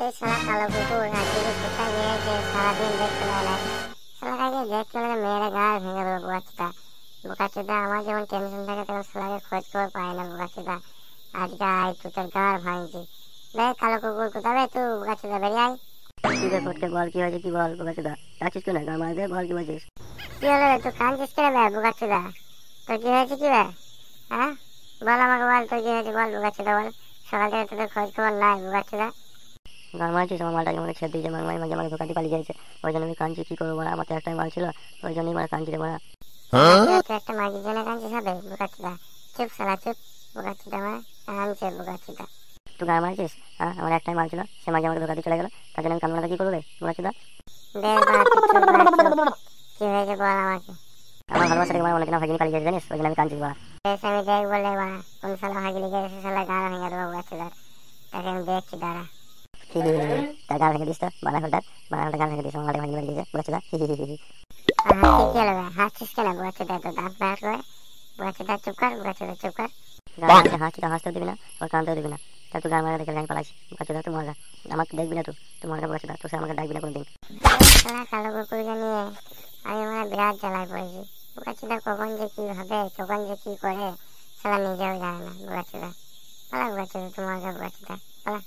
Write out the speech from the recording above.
এই শালা কালো কুকুর আজকে কোথায় গিয়েছে সারাদিন দেখতে পায় না। শালাকে দেখতে পেলে মেয়েরা গায়ে ভেঙে দেবো বোকাচোদা। বোকাচোদা আমার যেমন টেনশন থাকে তেমন শালাকে খোঁজ খবর পায় না বোকাচোদা। আজকে আয় তুই তোর গাঁড় ভাঙছি। দেখ কালো কুকুর কোথায় রে তুই বোকাচোদা বেরিয়ে আয়। কি রে ফটকে বল কি হয়েছে কি বল বোকাচোদা ডাকছিস কেন গান মারা দে বল কি বলছিস কি হলো রে তুই কাঁদছিস কেন বে বোকাচোদা? তোর কি হয়েছে কি বে? হ্যাঁ বল আমাকে বল তোর কি হয়েছে বল বোকাচোদা বল। সকাল থেকে তোদের খোঁজ খবর নাই বোকাচোদা। গান মারছিস আমার মালটাকে আমাকে ছেড়ে দিয়েছে মাঝে মাঝে আমাকে ধোকা দিয়ে পালিয়ে গেছে ওই জন্য আমি কাঁদছি কি করবো বলা আমার তো একটাই মাল ছিল ওই জন্যই মারা কাঁদছি রে বলা তুই একটা মাগির জন্য কাঁদছিস হবে বোকাচোদা। চুপ শালা চুপ বোকাচোদা আমার কাঁদছে বোকাচোদা। তুই গান মারছিস হ্যাঁ আমার একটাই মাল ছিল সে মাঝে আমাকে ধোকা দিয়ে চলে গেল তার জন্য আমি কান্না কি করবো রে বোকাচোদা দেখ বাড়া তুই চুপ বাড়া চুপ। কি হয়েছে বল আমাকে। আমার ভালোবাসাটাকে মানে অনেক না ভাগিনি পালিয়ে গেছে জানিস ওই জন্য আমি কাঁদছি বলা বেশ আমি দেখ বলে বাড়া কোন শালা হাগিলি গেছে শালা গান ভেঙে দেবো বোকাচোদার। তাকে আমি দেখছি দাঁড়া। তার গান ভেঙে দিস তো বানাহলটার গান ভেঙে দিস আমার মালটাকে ভাগিনি দিয়েছে বোকাচোদা হাসছিস কেন বে হাসছিস কেন বোকাচোদা তো দাঁত বার করে। বোকাচোদা চুপ কর বোকাচোদা চুপ কর। গান হাসছি তো হাসতেও দিবি না ওর কানতেও দিবি না তা তুই গান মারা দেখে আমি পালাইছি বোকাচোদা তুই মজা আমাকে দেখবি না তুই মজা বোকাচোদা তুই আমাকে ডাকবি না কোনোদিন শালা কালো কুকুরকে নিয়ে আমি মানে বিরাট জ্বালায় পড়েছি। বোকাচোদা কখন যে কি হবে কখন যে কি করে শালা নিজেও জানে না বোকাচোদা। পালা বোকাচোদা তোমার বোকাচোদা পালা।